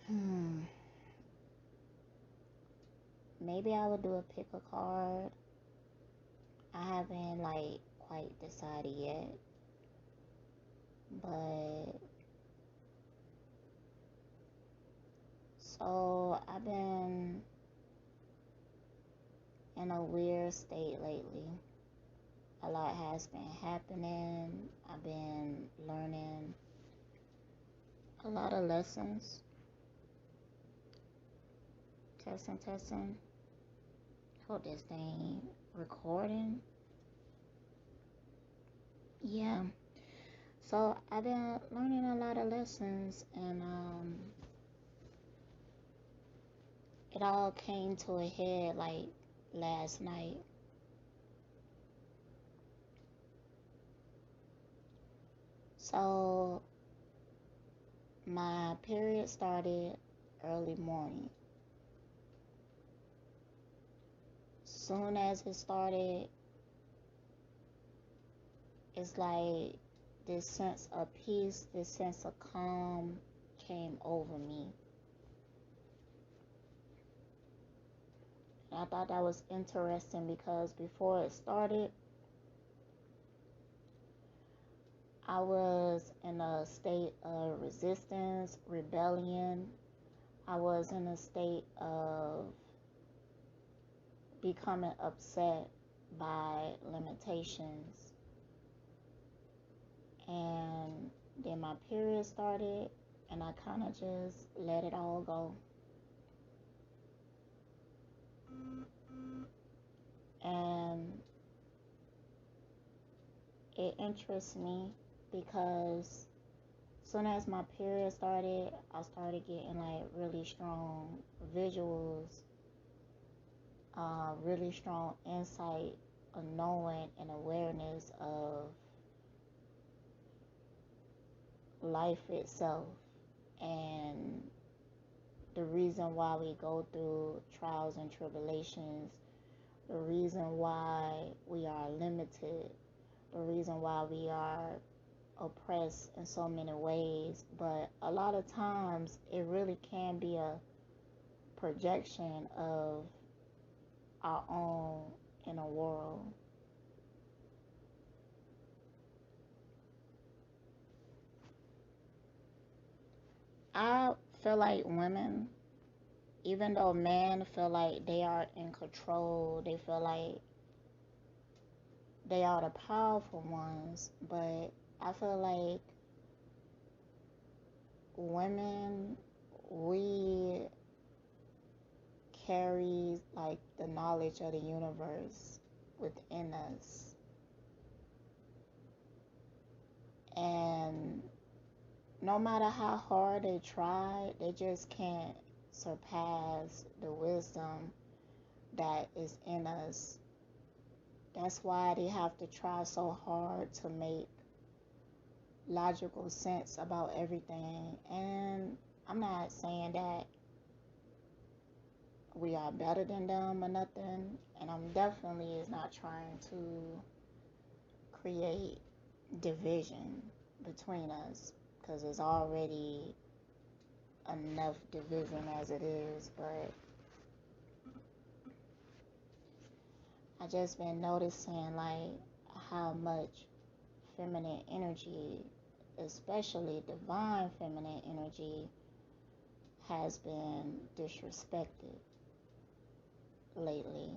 Hmm, maybe I would do a pick a card. I haven't like quite decided yet, but so I've been in a weird state lately. A lot has been happening. I've been learning a lot of lessons. Testing, testing. Hope this thing recording. Yeah. So I've been learning a lot of lessons, and it all came to a head like last night. So my period started early morning. Soon as it started, it's like this sense of peace, this sense of calm came over me. And I thought that was interesting because before it started, I was in a state of resistance, rebellion. I was in a state of becoming upset by limitations. And then my period started, and I kind of just let it all go. And it interests me because soon as my period started, I started getting like really strong visuals, really strong insight of knowing and awareness of life itself and the reason why we go through trials and tribulations, the reason why we are limited, the reason why we are oppressed in so many ways. But a lot of times it really can be a projection of our own inner world. I feel like women, even though men feel like they are in control, they feel like they are the powerful ones, but I feel like women, we carry like the knowledge of the universe within us. And no matter how hard they try, they just can't surpass the wisdom that is in us. That's why they have to try so hard to make logical sense about everything. And I'm not saying that we are better than them or nothing, and I'm definitely is not trying to create division between us because there's already enough division as it is. But I just been noticing like how much feminine energy, especially divine feminine energy, has been disrespected lately.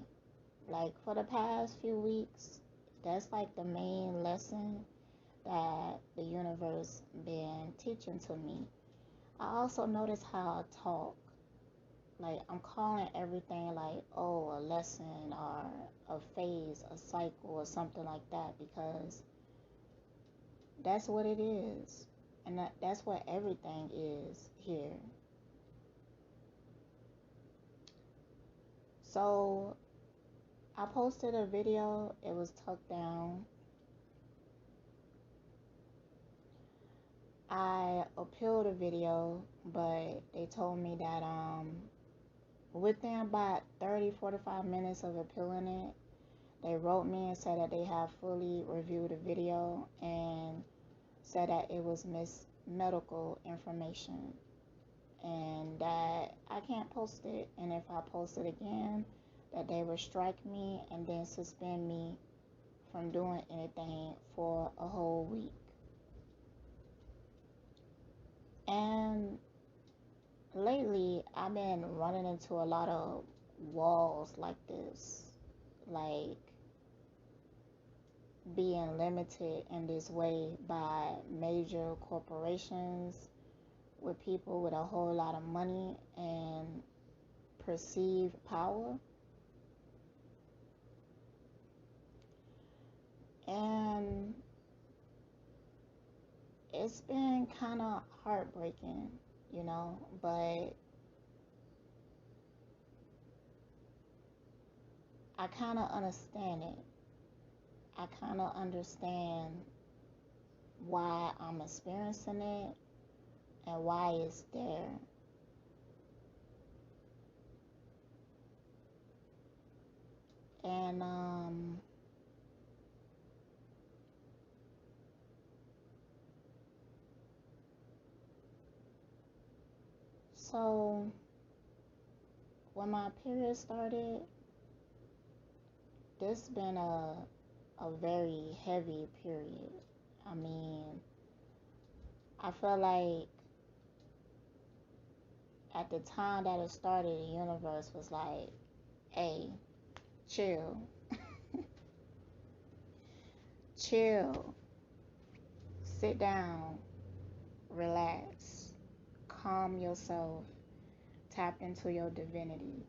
Like for the past few weeks, that's like the main lesson that the universe been teaching to me. I also notice how I talk. Like I'm calling everything like, oh, a lesson or a phase, a cycle or something like that because that's what it is. And that's what everything is here. So I posted a video, it was tucked down. I appealed the video, but they told me that within about 30-45 minutes of appealing it, They wrote me and said that they have fully reviewed the video and said that it was medical information and that I can't post it. And if I post it again, that they would strike me and then suspend me from doing anything for a whole week. And lately, I've been running into a lot of walls like this, like being limited in this way by major corporations with people with a whole lot of money and perceived power. And it's been kind of heartbreaking, you know, but I kind of understand it. I kind of understand why I'm experiencing it and why it's there. And so when my period started, this been a very heavy period. I mean, I feel like at the time that it started, the universe was like, hey, chill. Chill. Sit down. Relax. Calm yourself. Tap into your divinity.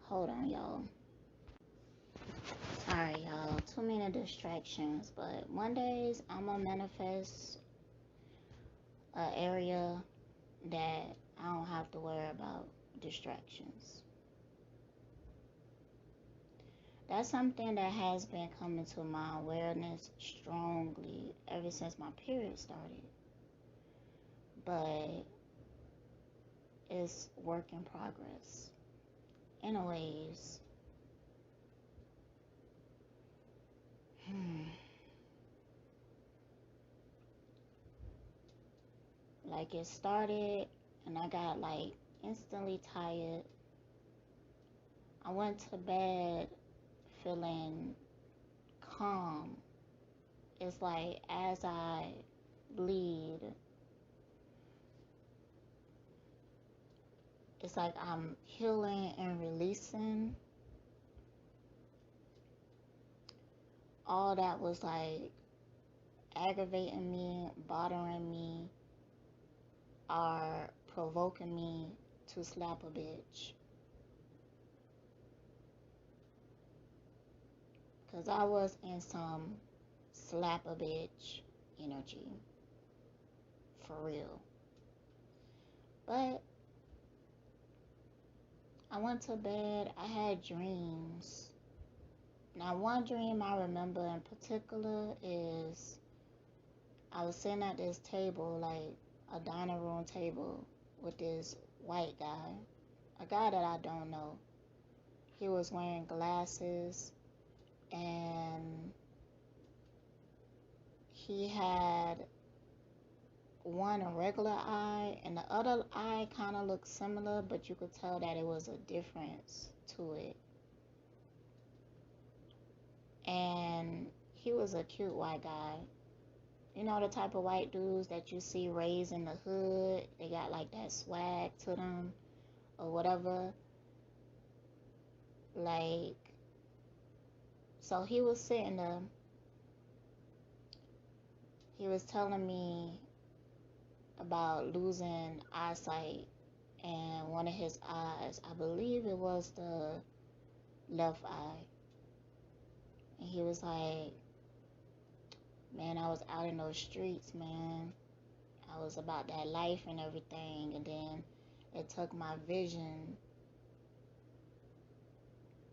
Hold on, y'all. Sorry, y'all. Too many distractions. But one days, I'm going to manifest an area that I don't have to worry about distractions. That's something that has been coming to my awareness strongly ever since my period started. But it's work in progress. Anyways, like it started and I got like instantly tired. I went to bed feeling calm. It's like as I bleed, it's like I'm healing and releasing all that was like aggravating me, bothering me, or provoking me to slap a bitch. Because I was in some slap a bitch energy. For real. But I went to bed. I had dreams. Now, one dream I remember in particular is I was sitting at this table, like a dining room table, with this white guy. A guy that I don't know. He was wearing glasses and he had one regular eye and the other eye kind of looked similar, but you could tell that it was a difference to it. And he was a cute white guy. You know, the type of white dudes that you see raised in the hood. They got like that swag to them or whatever. Like, so he was sitting there. He was telling me about losing eyesight and one of his eyes, I believe it was the left eye. And he was like, man, I was out in those streets, man. I was about that life and everything. And then it took my vision.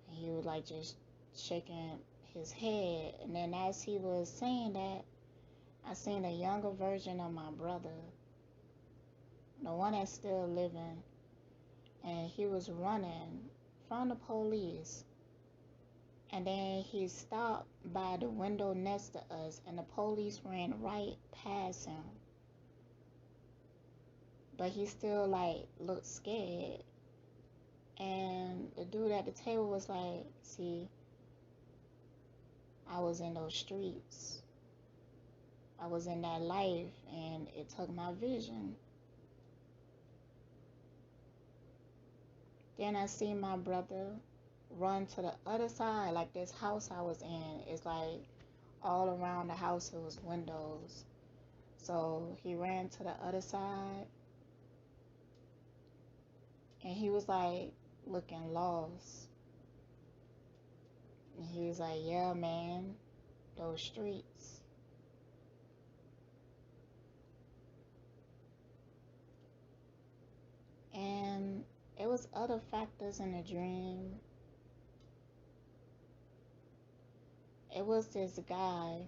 And he was like just shaking his head. And then as he was saying that, I seen a younger version of my brother, the one that's still living, and he was running from the police. And then he stopped by the window next to us, and the police ran right past him. But he still, like, looked scared. And the dude at the table was like, see, I was in those streets. I was in that life, and it took my vision. Then I see my brother run to the other side. Like, this house I was in is like all around the house it was windows. So he ran to the other side, and he was like looking lost. And he was like, yeah, man, those streets. And it was other factors in the dream. It was this guy.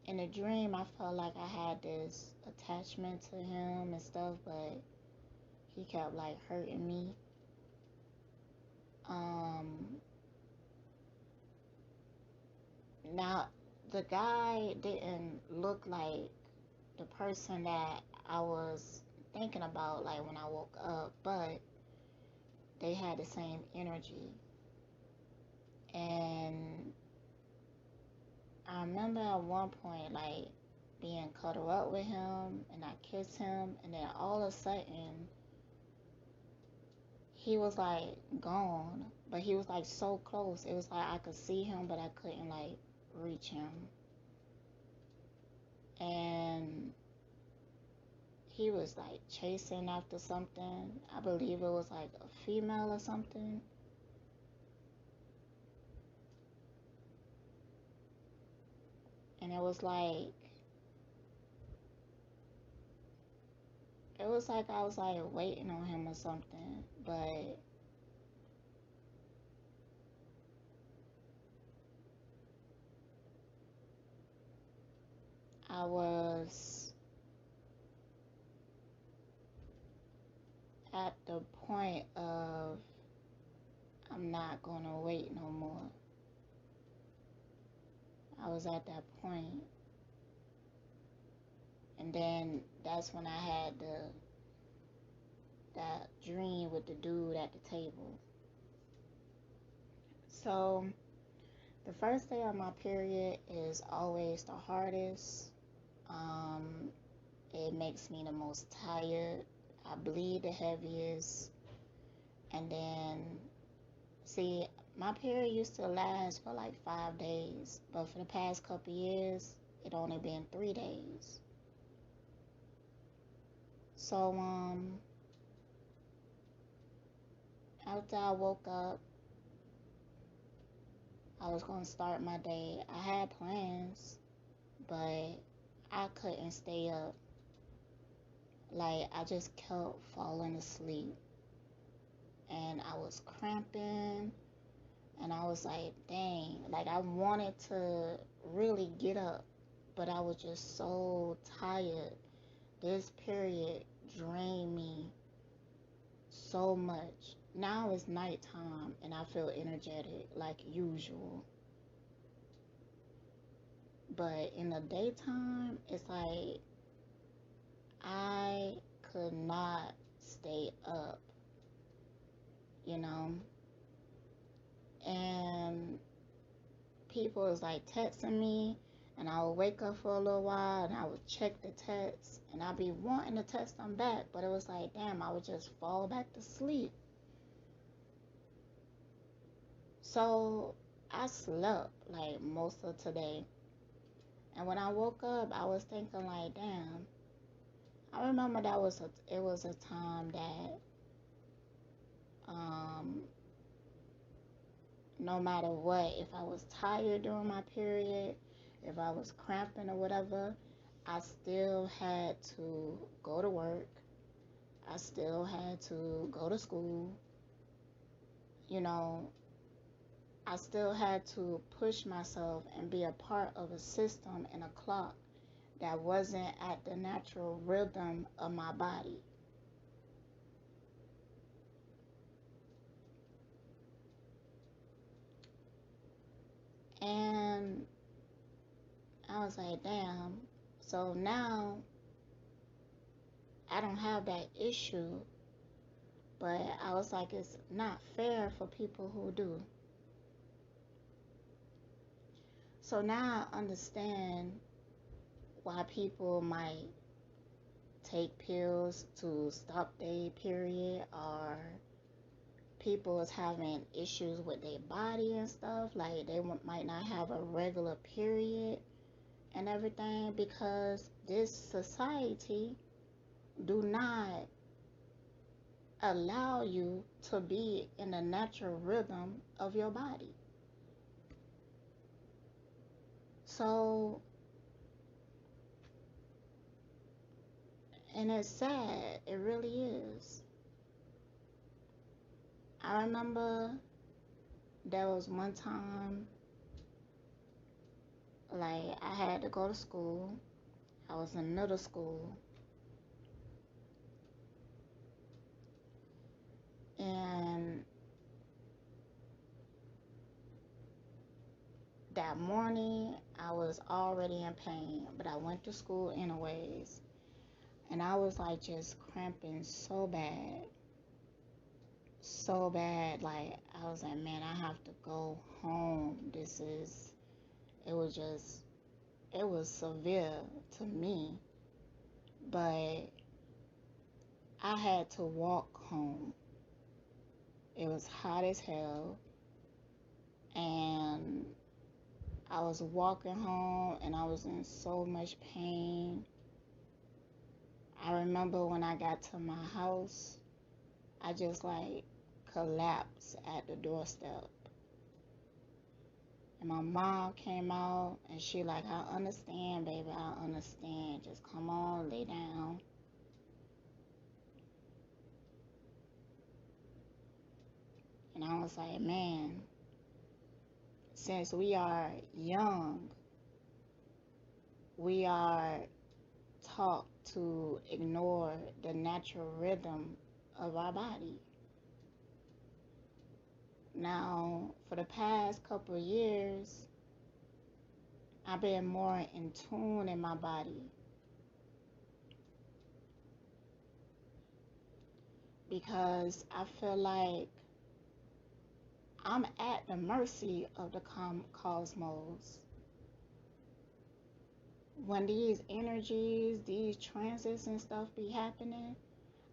In the dream, I felt like I had this attachment to him and stuff, but he kept like hurting me. Now, the guy didn't look like the person that I was thinking about, like when I woke up, but they had the same energy. And I remember at one point, like, being cuddled up with him, and I kissed him, and then all of a sudden, he was like gone, but he was like so close. It was like I could see him, but I couldn't like reach him. And he was like chasing after something. I believe it was like a female or something. And it was like I was like waiting on him or something, but I was at the point of I'm not gonna wait no more. I was at that point. And then that's when I had that dream with the dude at the table. So the first day of my period is always the hardest. It makes me the most tired. I bleed the heaviest. And then, see, my period used to last for like 5 days, but for the past couple years, it only been 3 days. So, after I woke up, I was gonna start my day. I had plans, but I couldn't stay up. Like, I just kept falling asleep. And I was cramping, and I was like, dang, like I wanted to really get up, but I was just so tired. This period drained me so much. Now it's nighttime, and I feel energetic like usual. But in the daytime, it's like I could not stay up, you know? And people was like texting me, and I would wake up for a little while, and I would check the text, and I'd be wanting to text them back, but it was like, damn, I would just fall back to sleep. So I slept like most of today, and when I woke up, I was thinking like, damn, I remember it was a time that no matter what, if I was tired during my period, if I was cramping or whatever, I still had to go to work. I still had to go to school. You know, I still had to push myself and be a part of a system and a clock that wasn't at the natural rhythm of my body. was like, damn. So now I don't have that issue, but I was like, it's not fair for people who do. So now I understand why people might take pills to stop their period, or people is having issues with their body and stuff, like they might not have a regular period and everything, because this society do not allow you to be in the natural rhythm of your body. So, and it's sad, it really is. I remember there was one time, like, I had to go to school. I was in middle school, and that morning I was already in pain, but I went to school anyways, and I was like just cramping so bad, so bad. Like, I was like, man, I have to go home. It was just, it was severe to me, but I had to walk home. It was hot as hell, and I was walking home and I was in so much pain. I remember when I got to my house, I just like collapsed at the doorstep. And my mom came out and she like, I understand, baby, I understand. Just come on, lay down. And I was like, man, since we are young, we are taught to ignore the natural rhythm of our body. Now, for the past couple of years, I've been more in tune in my body, because I feel like I'm at the mercy of the cosmos. When these energies, these transits and stuff be happening,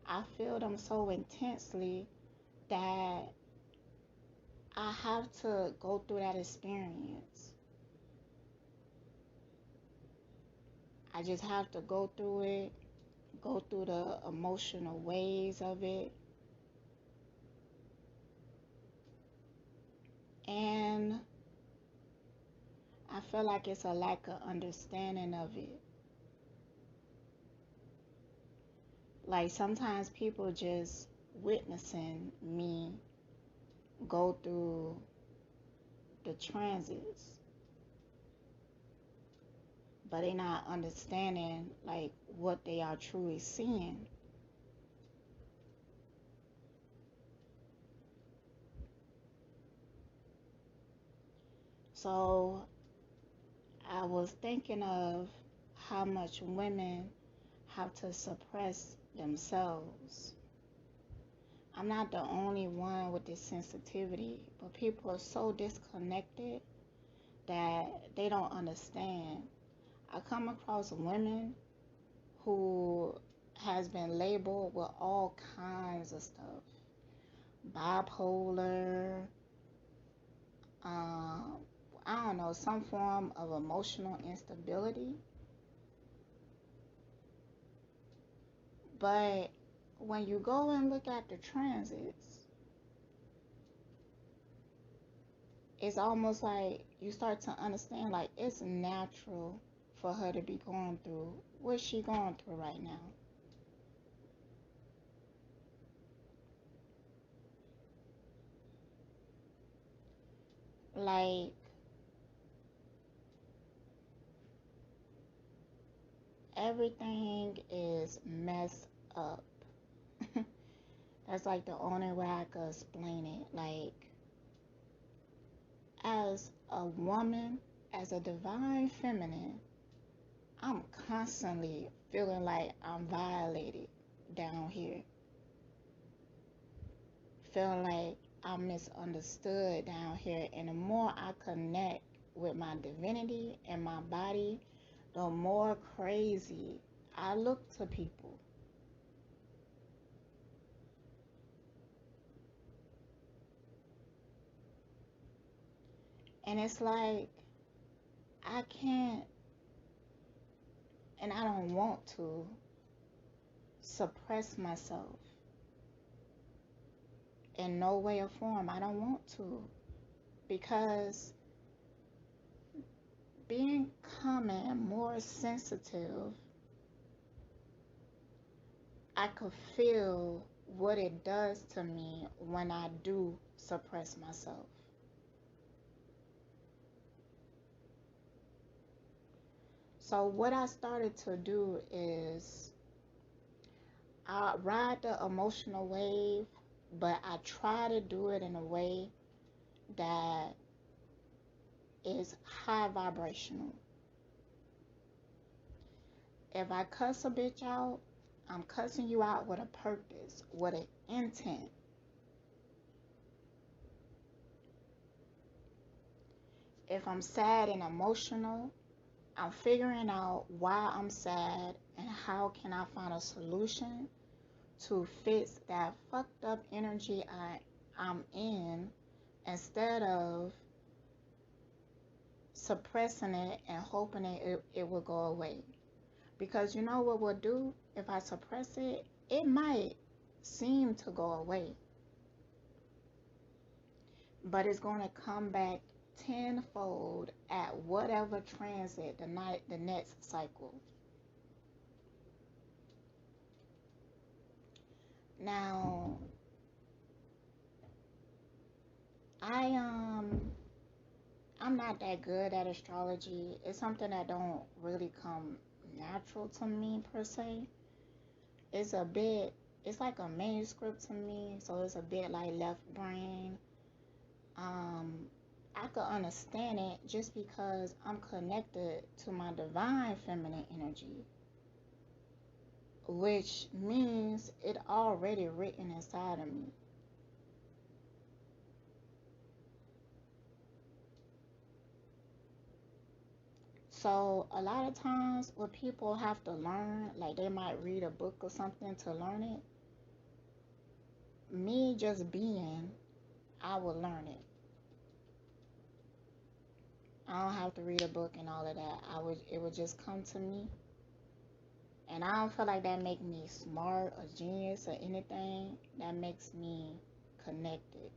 I feel them so intensely that I have to go through that experience. I just have to go through it, go through the emotional waves of it. And I feel like it's a lack of understanding of it. Like, sometimes people just witnessing me go through the transits, but they not understanding like what they are truly seeing. So I was thinking of how much women have to suppress themselves. I'm not the only one with this sensitivity, but people are so disconnected that they don't understand. I come across women who has been labeled with all kinds of stuff. Bipolar, I don't know, some form of emotional instability. But when you go and look at the transits, it's almost like you start to understand, like, it's natural for her to be going through what she going through right now. Like, everything is messed up. That's like the only way I could explain it. Like, as a woman, as a divine feminine, I'm constantly feeling like I'm violated down here. Feeling like I'm misunderstood down here. And the more I connect with my divinity and my body, the more crazy I look to people. And it's like, I can't, and I don't want to suppress myself in no way or form. I don't want to, because becoming more sensitive, I could feel what it does to me when I do suppress myself. So what I started to do is I ride the emotional wave, but I try to do it in a way that is high vibrational. If I cuss a bitch out, I'm cussing you out with a purpose, with an intent. If I'm sad and emotional, I'm figuring out why I'm sad and how can I find a solution to fix that fucked up energy I'm in, instead of suppressing it and hoping it will go away. Because you know what we'll do? If I suppress it, it might seem to go away, but it's going to come back tenfold at whatever transit the next cycle. Now, I'm not that good at astrology. It's something that don't really come natural to me per se. It's like a manuscript to me, so it's a bit like left brain. I could understand it just because I'm connected to my divine feminine energy, which means it already written inside of me. So a lot of times what people have to learn, like they might read a book or something to learn it. Me just being, I will learn it. I don't have to read a book and all of that. It would just come to me. And I don't feel like that make me smart or genius or anything. That makes me connected.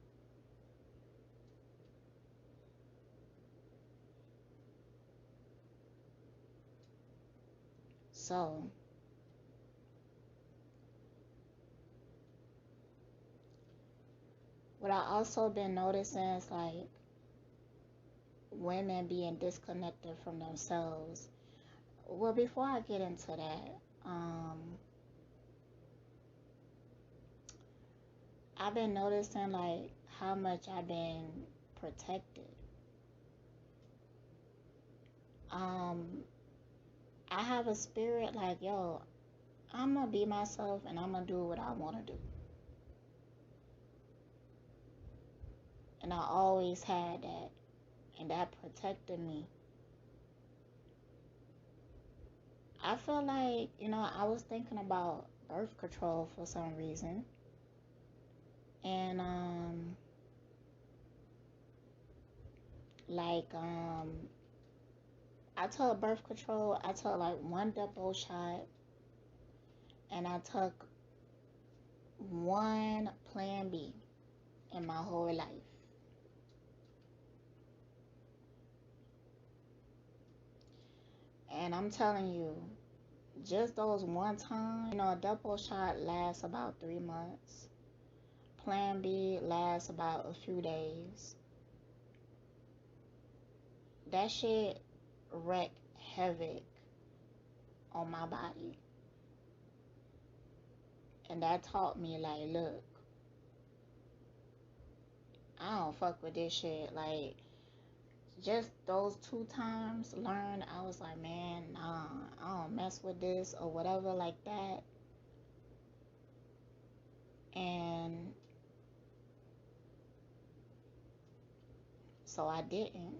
So what I also been noticing is like women being disconnected from themselves. Well, before I get into that, I've been noticing like how much I've been protected. Um, I have a spirit like, yo, I'm gonna be myself and I'm gonna do what I wanna do. And I always had that, and that protected me. I feel like, I was thinking about birth control for some reason. And like I took birth control. I took like one depot shot, and I took one Plan B in my whole life. And I'm telling you, just those one time, a depot shot lasts about 3 months. Plan B lasts about a few days. That shit wreaked havoc on my body. And that taught me, like, look, I don't fuck with this shit. Like, just those 2 times learned, I was like, man, nah, I don't mess with this or whatever like that. And so I didn't.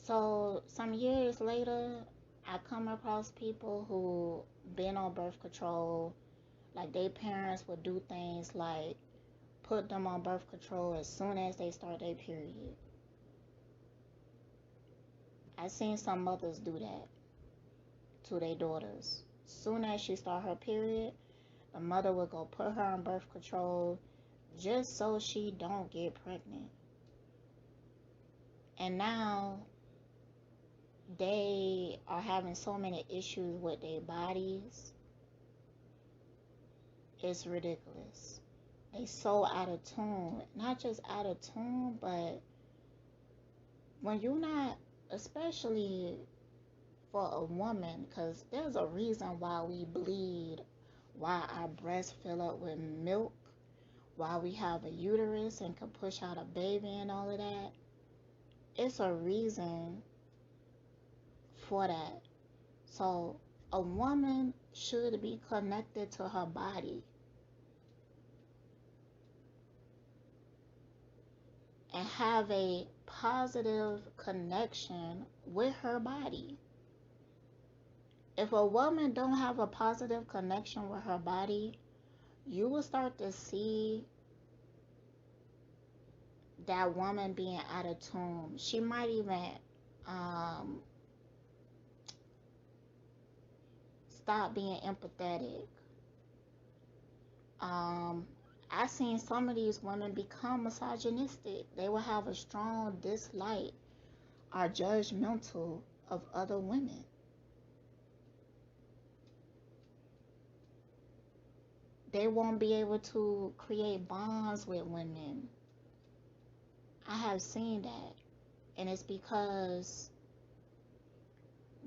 So some years later, I come across people who been on birth control. Like their parents would do things like put them on birth control as soon as they start their period. I seen some mothers do that to their daughters. Soon as she start her period, the mother would go put her on birth control just so she don't get pregnant. And now they are having so many issues with their bodies. It's ridiculous. They so out of tune. Not just out of tune, but when you're not, especially for a woman, because there's a reason why we bleed, why our breasts fill up with milk, why we have a uterus and can push out a baby and all of that. It's a reason for that. So a woman should be connected to her body and have a positive connection with her body. If a woman don't have a positive connection with her body, you will start to see that woman being out of tune. She might even um, stop being empathetic. I seen some of these women become misogynistic. They will have a strong dislike or judgmental of other women. They won't be able to create bonds with women. I have seen that. And it's because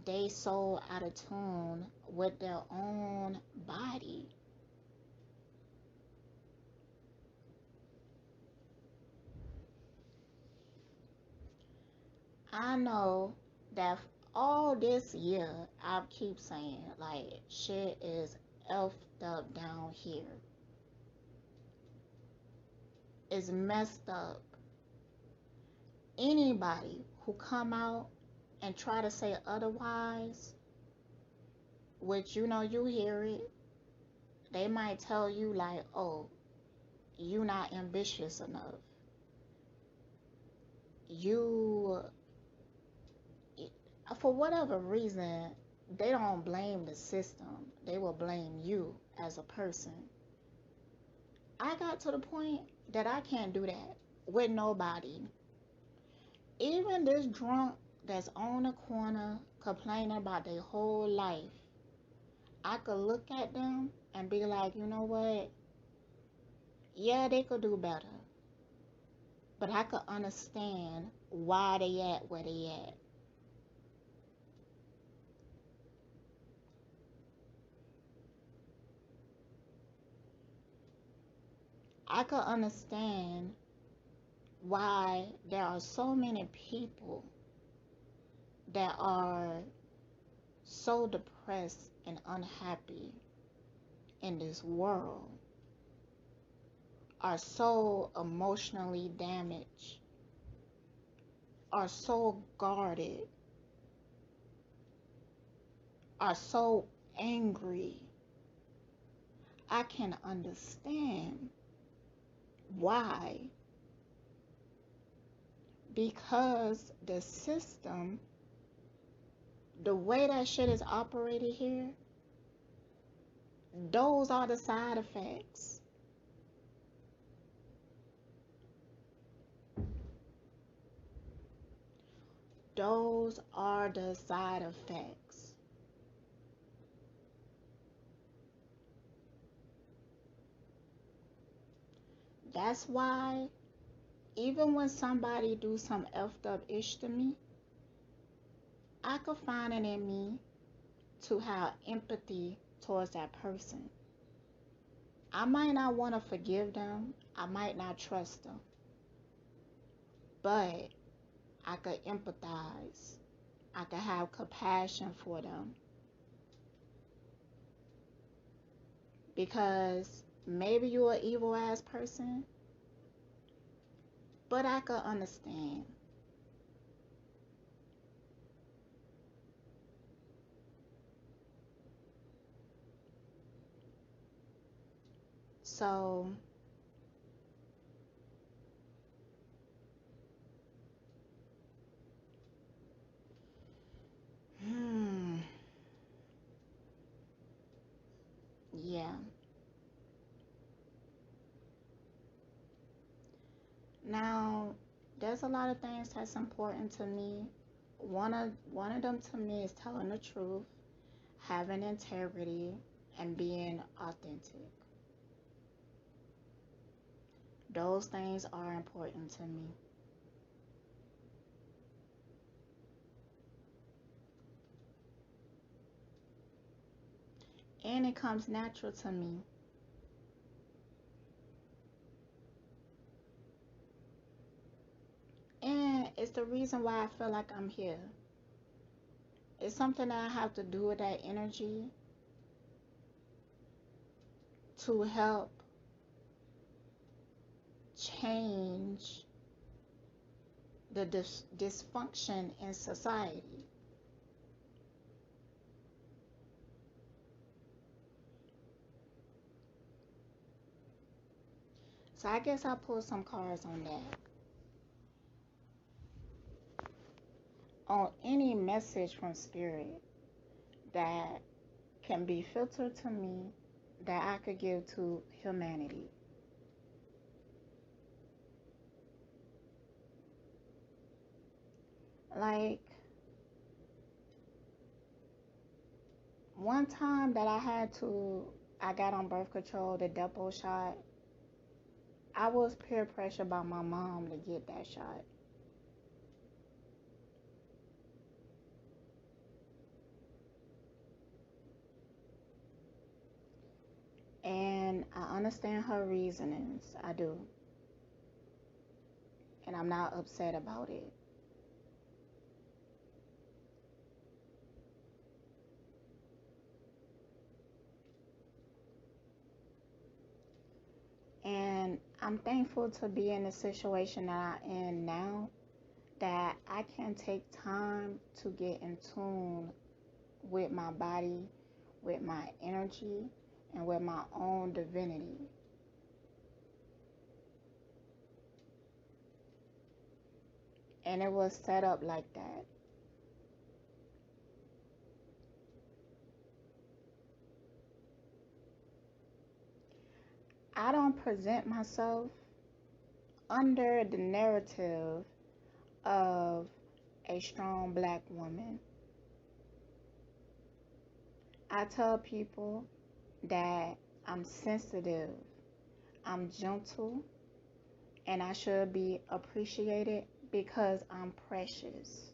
they so out of tune with their own body. I know that all this year I keep saying like shit is effed up down here. It's messed up. Anybody who come out and try to say otherwise, which you know you hear it, they might tell you like, oh, you not ambitious enough. You, for whatever reason, they don't blame the system. They will blame you as a person. I got to the point that I can't do that with nobody. Even this drunk that's on the corner complaining about their whole life, I could look at them and be like, you know what? Yeah, they could do better. But I could understand why they at where they at. I could understand why there are so many people that are so depressed and unhappy in this world, are so emotionally damaged, are so guarded, are so angry. I can understand why. Because the system, the way that shit is operated here, those are the side effects. Those are the side effects. That's why even when somebody do some effed up ish to me, I could find it in me to have empathy towards that person. I might not want to forgive them. I might not trust them. But I could empathize. I could have compassion for them. Because maybe you're an evil ass person, but I could understand. So, hmm, yeah. Now, there's a lot of things that's important to me. One of them to me is telling the truth, having integrity, and being authentic. Those things are important to me. And it comes natural to me. And it's the reason why I feel like I'm here. It's something that I have to do with that energy to help change the dysfunction in society. So I guess I'll pull some cards on that. On any message from spirit that can be filtered to me that I could give to humanity. Like one time that I got on birth control, the depot shot. I was peer pressured by my mom to get that shot. And I understand her reasonings. I do. And I'm not upset about it. And I'm thankful to be in the situation that I'm in now, that I can take time to get in tune with my body, with my energy, and with my own divinity. And it was set up like that. I don't present myself under the narrative of a strong black woman. I tell people that I'm sensitive, I'm gentle, and I should be appreciated because I'm precious.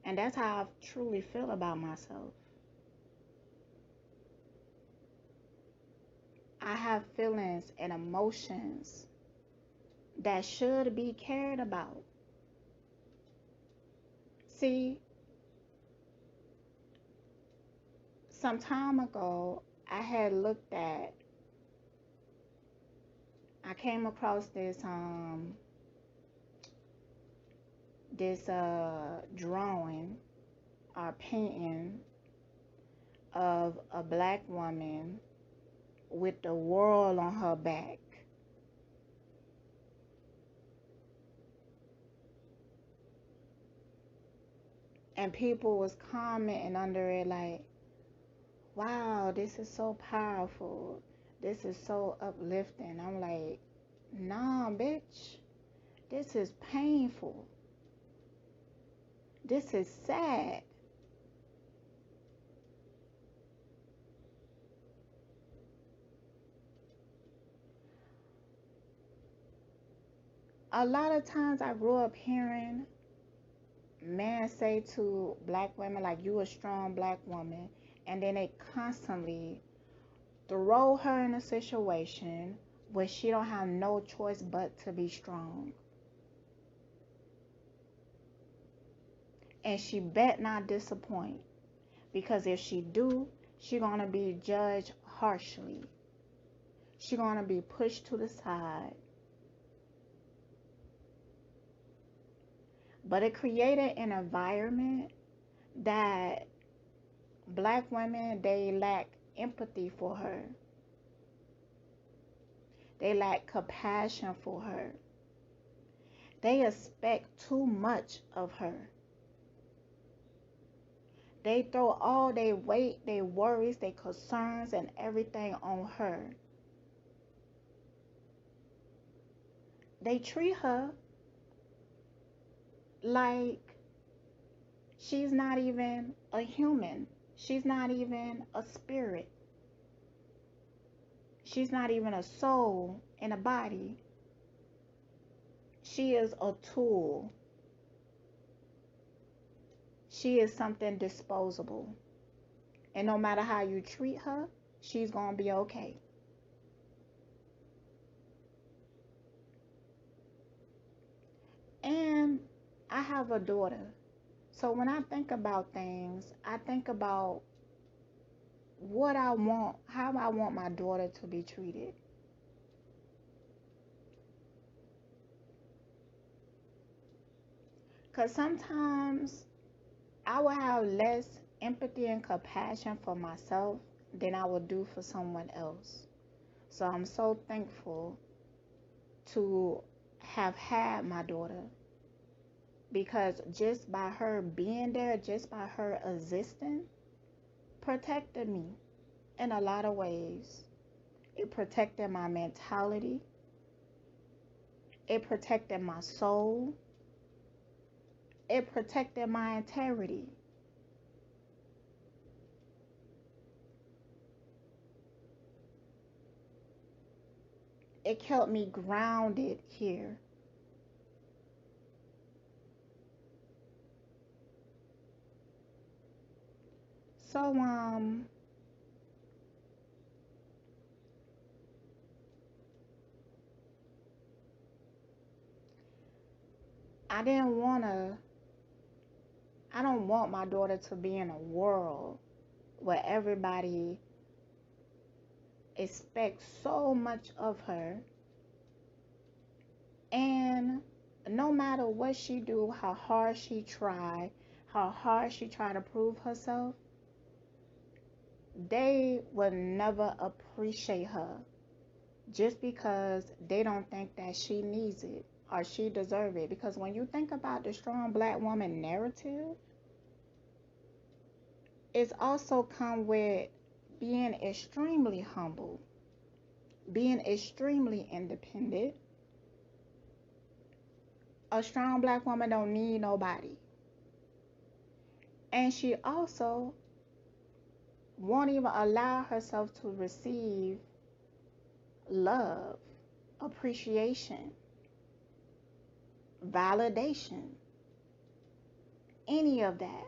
And that's how I truly feel about myself. I have feelings and emotions that should be cared about. See, some time ago, I came across this drawing or painting of a black woman with the world on her back. And people was commenting under it like, wow, this is so powerful. This is so uplifting. I'm like, nah, bitch. This is painful. This is sad. A lot of times I grew up hearing men say to black women, like, you a strong black woman. And then they constantly throw her in a situation where she don't have no choice but to be strong. And she bet not disappoint. Because if she do, she gonna be judged harshly. She gonna be pushed to the side. But it created an environment that black women, they lack empathy for her. They lack compassion for her. They expect too much of her. They throw all their weight, their worries, their concerns, and everything on her. They treat her like she's not even a human. She's not even a spirit. She's not even a soul in a body. She is a tool. She is something disposable. And no matter how you treat her, she's going to be okay. And I have a daughter. So when I think about things, I think about what I want, how I want my daughter to be treated. Because sometimes I will have less empathy and compassion for myself than I would do for someone else. So I'm so thankful to have had my daughter, because just by her being there, just by her existing, protected me in a lot of ways. It protected my mentality. It protected my soul. It protected my integrity. It kept me grounded here. So, I didn't want to, I don't want my daughter to be in a world where everybody expects so much of her, and no matter what she do, how hard she try to prove herself, they will never appreciate her just because they don't think that she needs it or she deserves it. Because when you think about the strong black woman narrative, it's also come with being extremely humble, being extremely independent. A strong black woman don't need nobody. And she also won't even allow herself to receive love, appreciation, validation, any of that.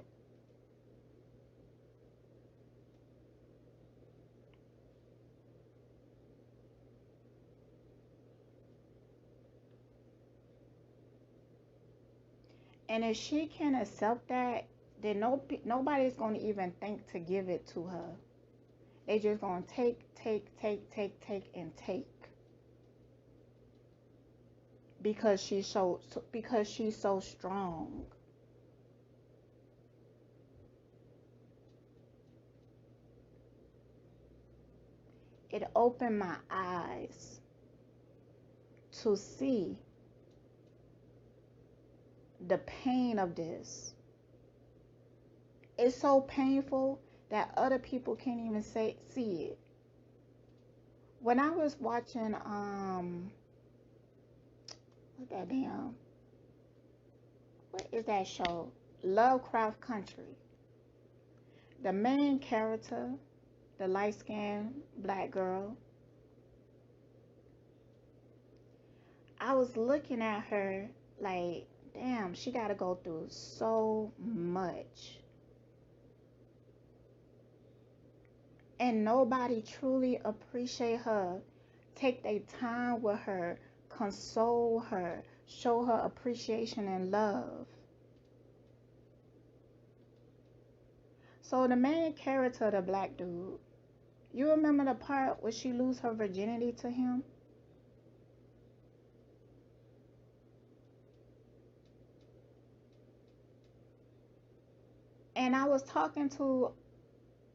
And if she can accept that, then nobody's going to even think to give it to her. They just going to take, and take. Because she's so strong. It opened my eyes to see the pain of this. It's so painful that other people can't even see it. When I was watching what is that show? Lovecraft Country. The main character, the light-skinned black girl, I was looking at her like, damn, she got to go through so much. And nobody truly appreciate her, take their time with her, console her, show her appreciation and love. So the main character, the black dude, you remember the part where she lose her virginity to him? And I was talking to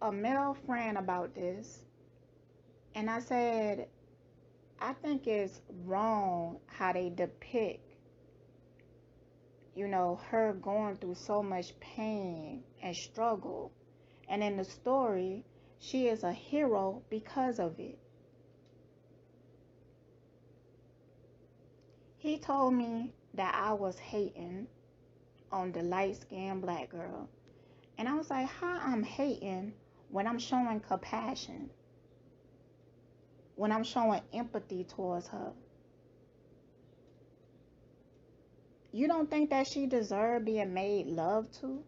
a male friend about this, and I said, I think it's wrong how they depict, her going through so much pain and struggle. And in the story, she is a hero because of it. He told me that I was hating on the light-skinned black girl. And I was like, how I'm hating when I'm showing compassion, when I'm showing empathy towards her? You don't think that she deserved being made love to?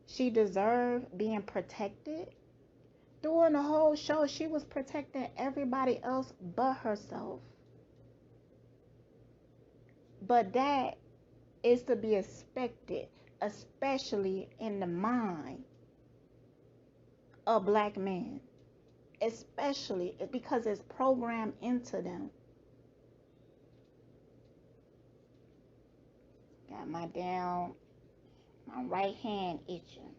She deserved being protected? During the whole show, she was protecting everybody else but herself. But that is to be expected, especially in the mind of black men. Especially because it's programmed into them. Got my right hand itching.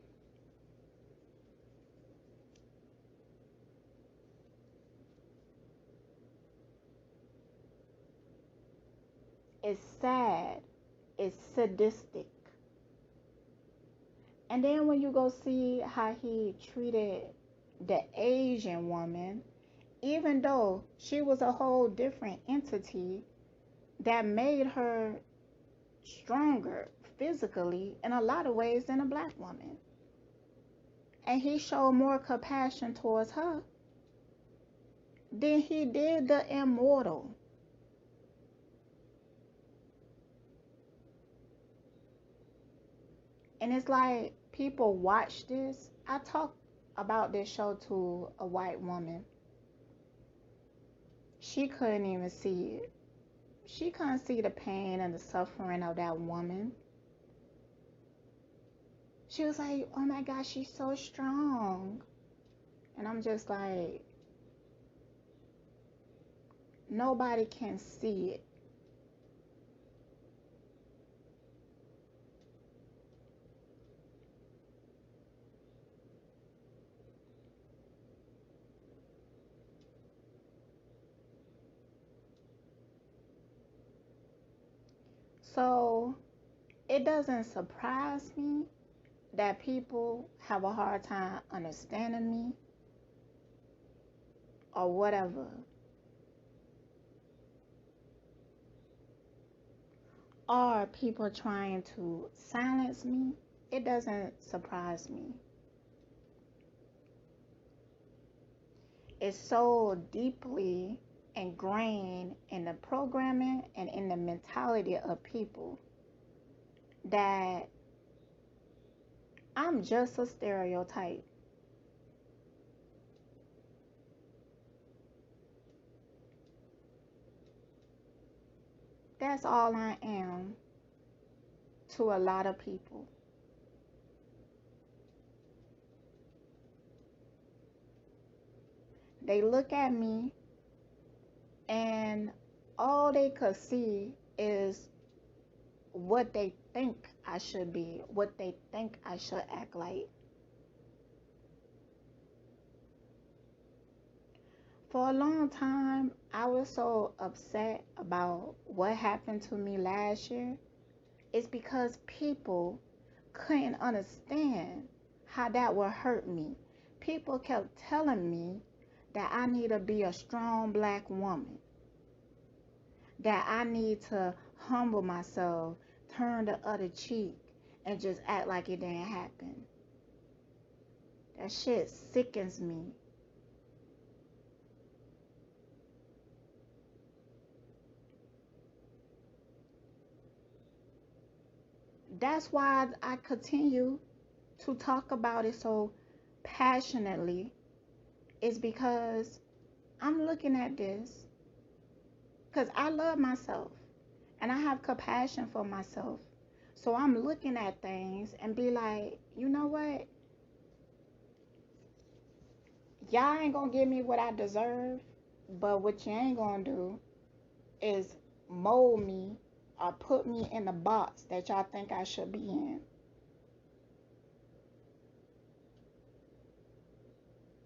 It's sad. It's sadistic. And then when you go see how he treated the Asian woman, even though she was a whole different entity that made her stronger physically in a lot of ways than a black woman. And he showed more compassion towards her than he did the immortal. And it's like people watch this. I talked about this show to a white woman. She couldn't even see it. She couldn't see the pain and the suffering of that woman. She was like, oh my gosh, she's so strong. And I'm just like, nobody can see it. So it doesn't surprise me that people have a hard time understanding me or whatever. Or people trying to silence me. It doesn't surprise me. It's so deeply ingrained in the programming and in the mentality of people that I'm just a stereotype. That's all I am to a lot of people. They look at me and all they could see is what they think I should be, what they think I should act like. For a long time, I was so upset about what happened to me last year. It's because people couldn't understand how that would hurt me. People kept telling me that I need to be a strong black woman, that I need to humble myself, turn the other cheek, and just act like it didn't happen. That shit sickens me. That's why I continue to talk about it so passionately, is because I'm looking at this because I love myself and I have compassion for myself. So I'm looking at things and be like, you know what? Y'all ain't gonna give me what I deserve, but what you ain't gonna do is mold me or put me in the box that y'all think I should be in.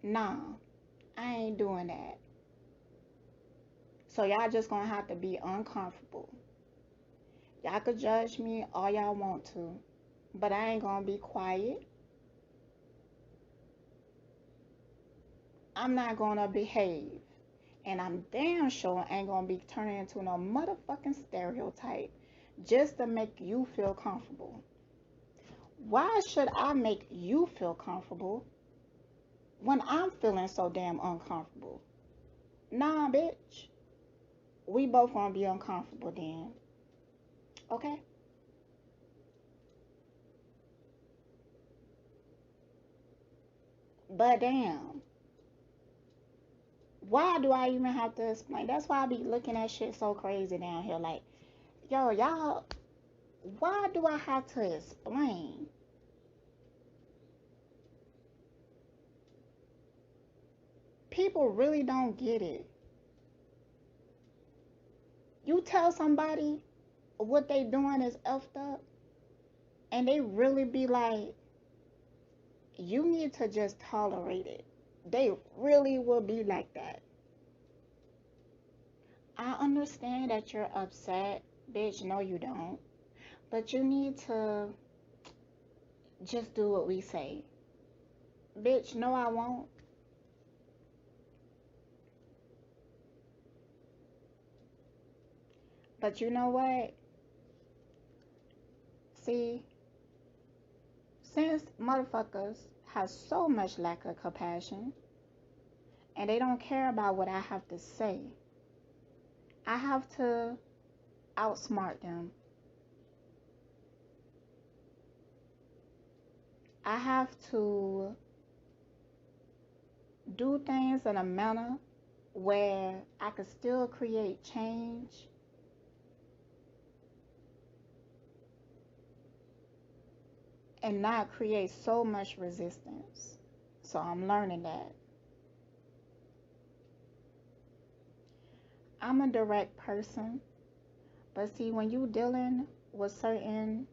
Nah, I ain't doing that. So y'all just gonna have to be uncomfortable. Y'all could judge me all y'all want to, but I ain't gonna be quiet. I'm not gonna behave. And I'm damn sure ain't gonna be turning into no motherfucking stereotype just to make you feel comfortable. Why should I make you feel comfortable when I'm feeling so damn uncomfortable? Nah, bitch. We both gonna be uncomfortable then. Okay? But damn. Why do I even have to explain? That's why I be looking at shit so crazy down here. Like, yo, y'all, why do I have to explain? People really don't get it. You tell somebody what they doing is effed up, and they really be like, you need to just tolerate it. They really will be like that. I understand that you're upset, bitch. No, you don't. But you need to just do what we say. Bitch, no, I won't. But you know what? See, since motherfuckers have so much lack of compassion and they don't care about what I have to say, I have to outsmart them. I have to do things in a manner where I can still create change and not create so much resistance. So I'm learning that. I'm a direct person, but see, when you dealing with certain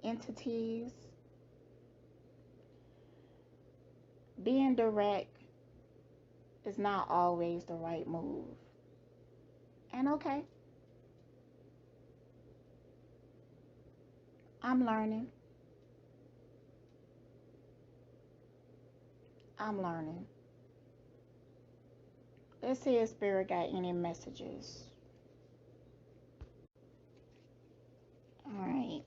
entities, being direct is not always the right move. And okay, I'm learning. I'm learning. Let's see if Spirit got any messages. All right.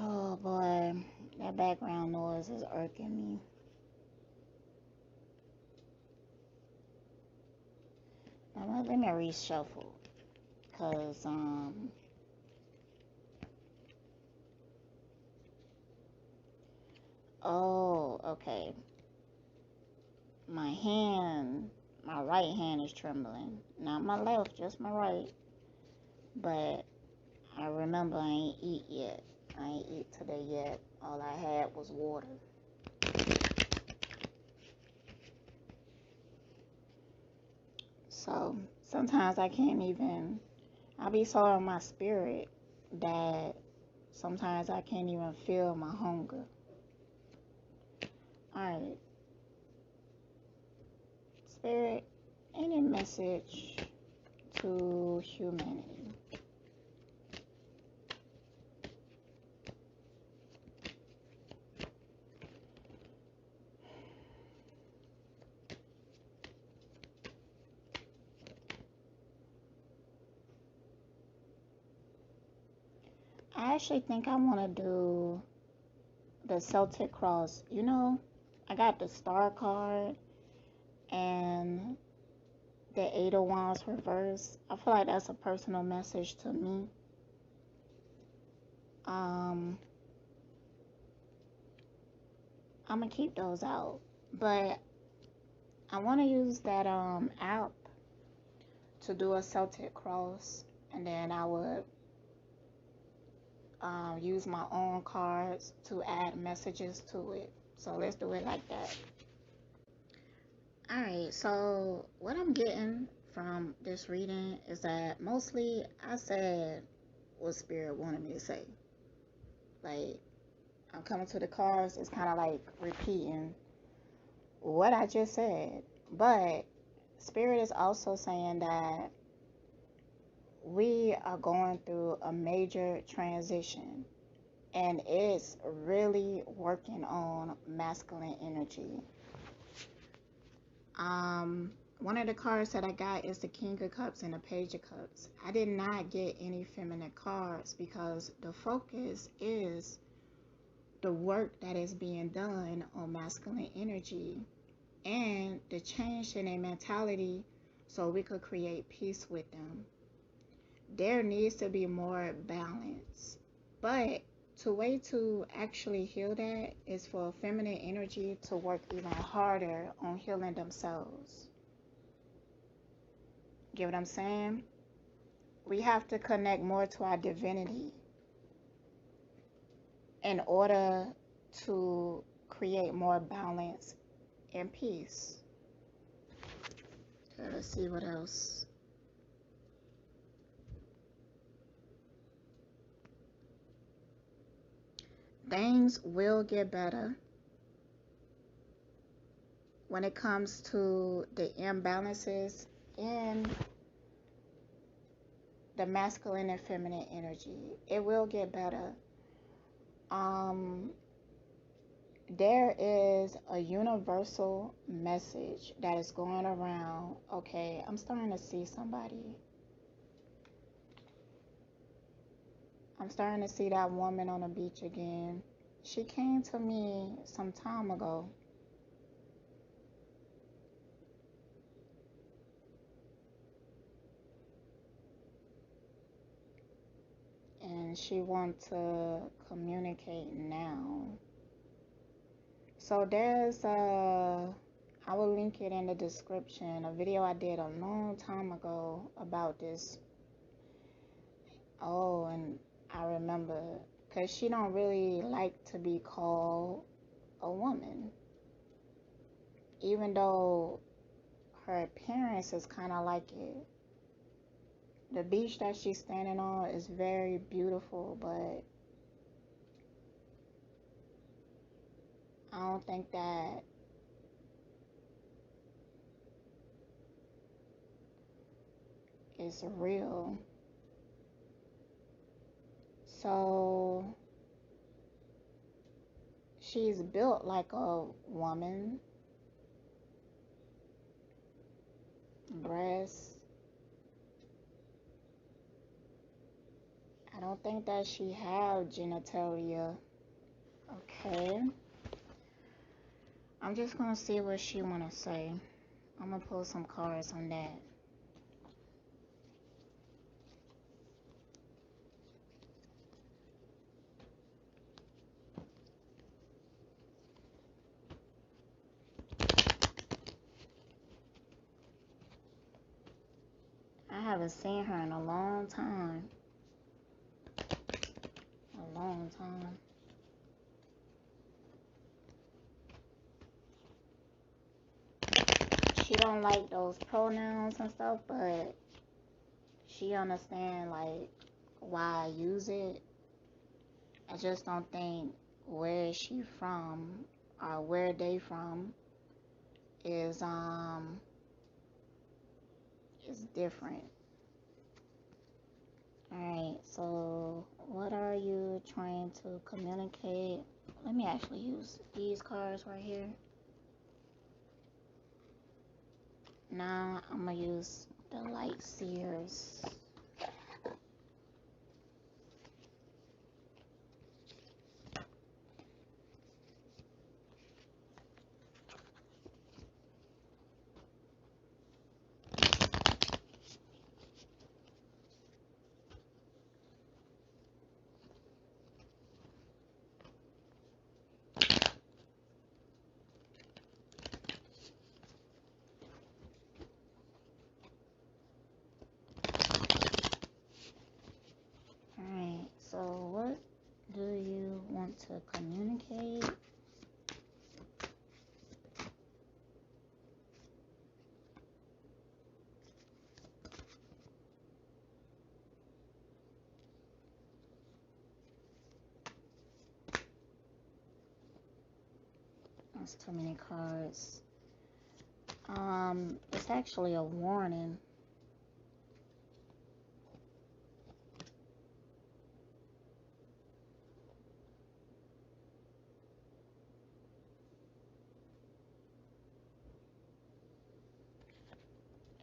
Oh boy, that background noise is irking me. Now, let me reshuffle. Cause oh, okay. My right hand is trembling. Not my left, just my right. But I remember I ain't eat yet. I ain't eat today yet. All I had was water. So sometimes I can't even, I be so in my spirit that sometimes I can't even feel my hunger. Alright, Spirit, any message to humanity? I actually think I want to do the Celtic cross. You know, I got the star card and the Eight of Wands reverse. I feel like that's a personal message to me. I'm gonna keep those out, but I want to use that app to do a Celtic cross, and then I would use my own cards to add messages to it. So let's do it like that. Alright, so what I'm getting from this reading is that mostly I said what Spirit wanted me to say. Like, I'm coming to the cards, it's kind of like repeating what I just said. But Spirit is also saying that we are going through a major transition, and it's really working on masculine energy. One of the cards that I got is the King of Cups and the Page of Cups. I did not get any feminine cards because the focus is the work that is being done on masculine energy and the change in their mentality so we could create peace with them. There needs to be more balance. But the way to actually heal that is for feminine energy to work even harder on healing themselves. Get what I'm saying? We have to connect more to our divinity in order to create more balance and peace. Okay, let's see what else. Things will get better when it comes to the imbalances in the masculine and feminine energy. It will get better. There is a universal message that is going around. Okay, I'm starting to see somebody. I'm starting to see that woman on the beach again. She came to me some time ago. And she wants to communicate now. So there's I will link it in the description, a video I did a long time ago about this. Oh, and I remember, because she don't really like to be called a woman, even though her appearance is kind of like it. The beach that she's standing on is very beautiful, but I don't think that it's real. So she's built like a woman. Breasts. I don't think that she have genitalia. Okay. I'm just gonna see what she wanna say. I'm gonna pull some cards on that. I haven't seen her in a long time. A long time. She don't like those pronouns and stuff, but she understand like why I use it. I just don't think where is she from or where they from is different. Alright, so what are you trying to communicate? Let me actually use these cards right here. Now I'm gonna use the light seers. communicate. That's too many cards. It's actually a warning.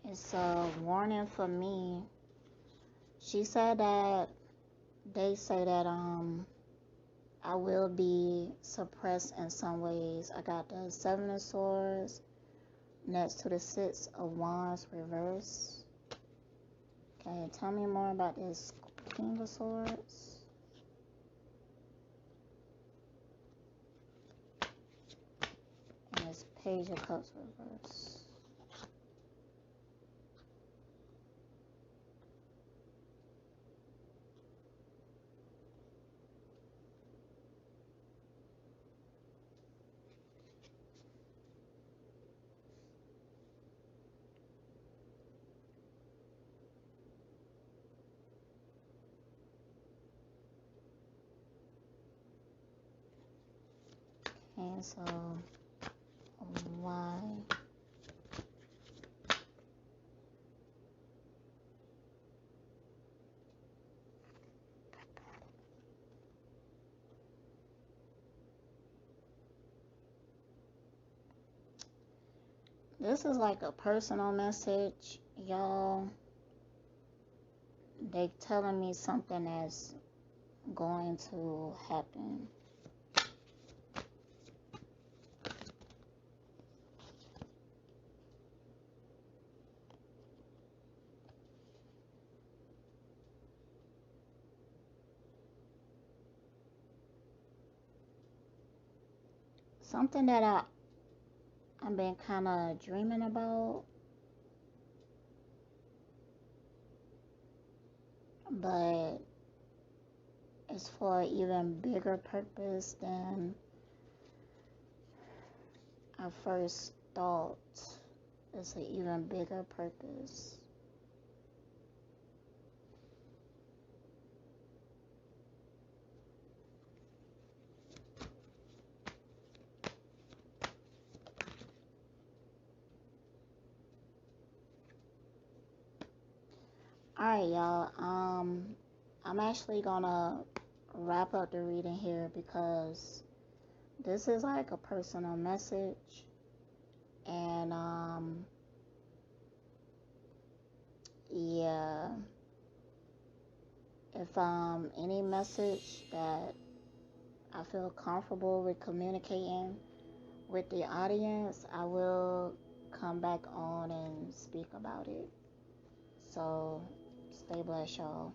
It's a warning for me. She said that they say that I will be suppressed in some ways. I got the Seven of Swords next to the Six of Wands reverse. Okay, tell me more about this King of Swords. And this Page of Cups reverse. Okay, so why? This is like a personal message, y'all. They telling me something that's going to happen. Something that I've been kind of dreaming about, but it's for an even bigger purpose than I first thought. It's an even bigger purpose. Alright, y'all. I'm actually gonna wrap up the reading here because this is like a personal message, and yeah, if any message that I feel comfortable with communicating with the audience, I will come back on and speak about it. So stay blessed, y'all.